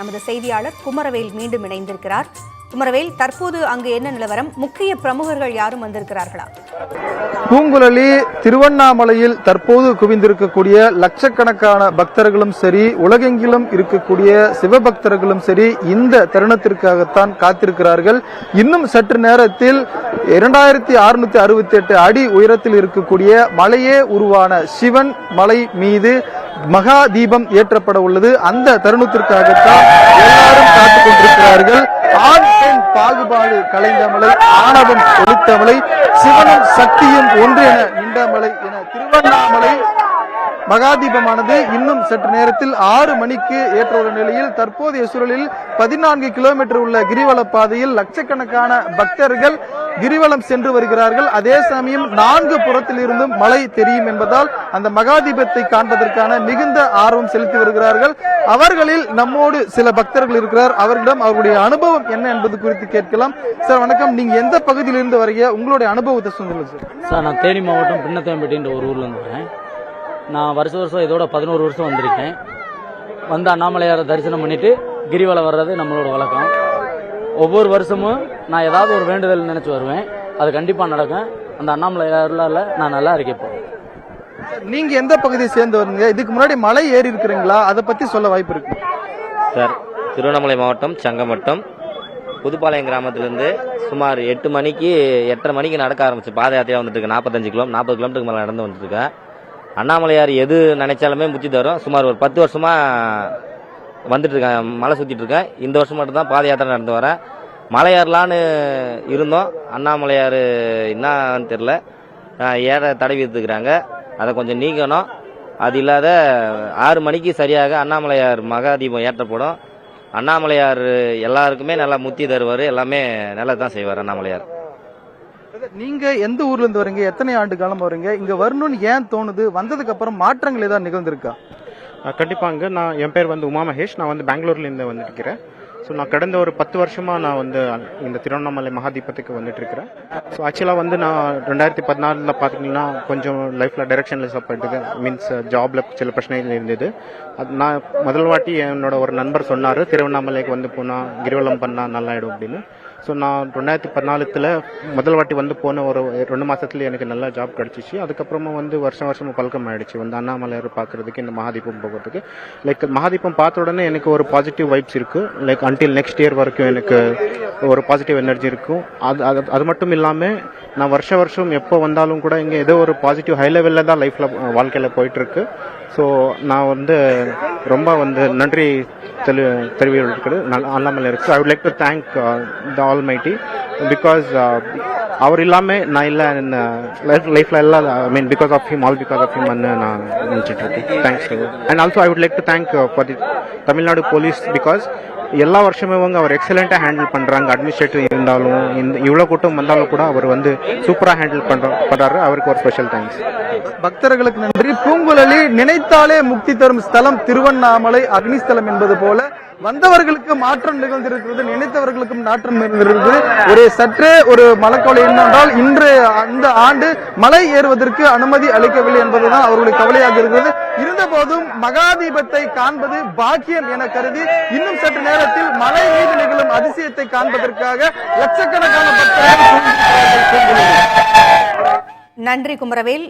நமது செய்தியாளர் குமரவேல் மீண்டும் இணைந்திருக்கிறார். குமரவேல், தற்போது அங்கு என்ன நிலவரம்? முக்கிய பிரமுகர்கள் யாரும் வந்திருக்கிறார்களா? பூங்குழலி, திருவண்ணாமலையில் தற்போது குவிந்திருக்கக்கூடிய லட்சக்கணக்கான பக்தர்களும் சரி, உலகெங்கிலும் இருக்கக்கூடிய சிவபக்தர்களும் சரி, இந்த தருணத்திற்காகத்தான் காத்திருக்கிறார்கள். இன்னும் சற்று நேரத்தில் 2668 அடி உயரத்தில் இருக்கக்கூடிய மலையே உருவான சிவன் மலை மீது மகா தீபம் ஏற்றப்பட உள்ளது. அந்த தருணத்திற்காகத்தான் எல்லாரும் காத்துக் கொண்டிருக்கிறார்கள். ஆண் பெண் பாகுபாடு கலைந்தமலை, ஆணவம் ஒழித்தமலை, சிவனும் சக்தியும் ஒன்று என நின்றமலை என திருவண்ணாமலை மகாதீபமானது இன்னும் சற்று நேரத்தில் 6 மணிக்கு ஏற்ற ஒரு நிலையில் தற்போதைய சூழலில் 14 கிலோமீட்டர் உள்ள கிரிவல பாதையில் லட்சக்கணக்கான பக்தர்கள் கிரிவலம் சென்று வருகிறார்கள். அதே சமயம் 4 புறத்தில் இருந்தும் மலை தெரியும் என்பதால் அந்த மகாதீபத்தை காண்பதற்கான மிகுந்த ஆர்வம் செலுத்தி வருகிறார்கள். அவர்களில் நம்மோடு சில பக்தர்கள் இருக்கிறார். அவர்களிடம் அவருடைய அனுபவம் என்ன என்பது குறித்து கேட்கலாம். சார் வணக்கம், நீங்க எந்த பகுதியிலிருந்து வரீங்க? உங்களுடைய அனுபவத்தை சொல்லுங்க சார். நான் தேனி மாவட்டம் பின்னத்தம்பட்டின்ற ஒரு ஊர்ல இருந்து வரேன். நான் வருஷம் இதோட 11 வருஷம் வந்திருக்கேன். வந்து அண்ணாமலையாரை தரிசனம் பண்ணிட்டு கிரிவலம் வர்றது நம்மளோட வழக்கம். ஒவ்வொரு வருஷமும் நான் ஏதாவது ஒரு வேண்டுதல் நினைச்சு வருவேன். அது கண்டிப்பா நடக்கும். அந்த அண்ணாமலையார்ல நான் நல்லா இருக்கேன். நீங்க எந்த பகுதியை சேர்ந்து வரீங்க? இதுக்கு முன்னாடி மலை ஏறி இருக்கிறீங்களா? அதை பத்தி சொல்ல வாய்ப்பு இருக்கு சார். திருவண்ணாமலை மாவட்டம் சங்கமட்டம் புதுப்பாளையம் கிராமத்திலிருந்து சுமார் 8 மணிக்கு 8:30 மணிக்கு நடக்க ஆரம்பிச்சு பாத யாத்திரையா வந்துட்டு இருக்கேன். 40 கிலோமீட்டருக்கு மேலே நடந்து வந்துட்டு இருக்கேன். அண்ணாமலையார் எது நினைச்சாலுமே முச்சி தரும். சுமார் ஒரு 10 வருஷமா வந்துட்டு இருக்கேன், மலை சுத்திட்டு இருக்கேன். இந்த வருஷம் மட்டும் தான் பாத யாத்திரை நடந்து வரேன். மலை ஏறலான்னு இருந்தோம். அண்ணாமலையார் என்னன்னு தெரியல, ஏற தடவி எடுத்துக்கிறாங்க. அதை கொஞ்சம் நீக்கணும். அது இல்லாத 6 மணிக்கு சரியாக அண்ணாமலையார் மகாதீபம் ஏற்றப்படும். அண்ணாமலையார் எல்லாருக்குமே நல்லா முத்தி தருவார். எல்லாமே நல்லதான் செய்வார் அண்ணாமலையார். நீங்க எந்த ஊர்ல இருந்து வரீங்க? எத்தனை ஆண்டு காலம் வரீங்க? இங்க வரணும்னு ஏன் தோணுது? வந்ததுக்கு அப்புறம் மாற்றங்கள் ஏதாவது நிகழ்ந்திருக்கா? கண்டிப்பாங்க. என் பேர் உமா மகேஷ். நான் பெங்களூர்ல இருந்து வந்துட்டு இருக்கிறேன். ஸோ நான் கடந்த ஒரு 10 வருஷமா நான் இந்த திருவண்ணாமலை மகாதீபத்துக்கு வந்துட்டு இருக்கிறேன். ஸோ ஆக்சுவலாக நான் 2014 பார்த்தீங்கன்னா கொஞ்சம் லைஃப்ல டைரக்ஷன்லெஸ் போயிட்டு, மீன்ஸ் ஜாப்ல சில பிரச்சனைகள் இருந்தது. அது நான் முதல் வாட்டி என்னோட ஒரு நண்பர் சொன்னார், திருவண்ணாமலைக்கு போனா கிரிவலம் பண்ணா நல்லாயிடும் அப்படின்னு. ஸோ நான் 2014 முதல் வாட்டி போன ஒரு 2 மாசத்துல எனக்கு நல்ல ஜாப் கிடைச்சிச்சு. அதுக்கப்புறமா வருஷம் பழக்கம் ஆயிடுச்சு அண்ணாமலையார் பார்க்கறதுக்கு, இந்த மகாதீபம் போகிறதுக்கு. லைக் மகாதீபம் பார்த்த உடனே எனக்கு ஒரு பாசிட்டிவ் வைப்ஸ் இருக்கு. லைக் அன்டில் நெக்ஸ்ட் இயர் வரைக்கும் எனக்கு ஒரு பாசிட்டிவ் எனர்ஜி இருக்கும். அது மட்டும் இல்லாமல் நான் வருஷம் எப்போ வந்தாலும் கூட இங்கே ஏதோ ஒரு பாசிட்டிவ் ஹை லெவலில் தான் லைஃப்ல வாழ்க்கையில் போயிட்டு இருக்கு. ஸோ நான் ரொம்ப நன்றி தெரிவிக்கிறது அண்ணாமலையாருக்கு. I would like to thank the almighty, because அவர் இல்லாமல் நான் இல்லை லைஃப்ல எல்லாம், I mean because of him, all because of him நான் நினைச்சிட்டு இருக்கேன். Thanks to. And also I would like to thank for the Tamil Nadu police, because எல்லா வருஷமும் அவர் எக்ஸலண்டா ஹேண்டில் பண்றாங்க. அட்மினிஸ்ட்ரேட்டிவ் இருந்தாலும் இவ்வளவு கூட்டம் வந்தாலும் கூட அவர் சூப்பரா ஹேண்டில் பண்றாரு. அவருக்கு ஒரு ஸ்பெஷல் தேங்க்ஸ். பக்தர்களுக்கு நன்றி. பூங்குழலி, நினைத்தாலே முக்தி தரும் ஸ்தலம் திருவண்ணாமலை அக்னிஸ்தலம் என்பது போல வந்தவர்களுக்கு மாற்றம் நிகழ்ந்திருக்கிறது, நினைத்தவர்களுக்கும் மாற்றம் நிகழ்ந்திருக்கிறது. சற்றே ஒரு மனக்கவலை என்னென்றால், இன்று அந்த ஆண்டு மலை ஏறுவதற்கு அனுமதி அளிக்கவில்லை என்பதுதான் அவர்களுடைய கவலையாக இருக்கிறது. இருந்த போதும் மகாதீபத்தை காண்பது பாக்கியம் என கருதி இன்னும் சற்று நேரத்தில் மலை மீது நிகழும் அதிசயத்தை காண்பதற்காக லட்சக்கணக்கான பக்தர்கள். நன்றி குமரவேல்.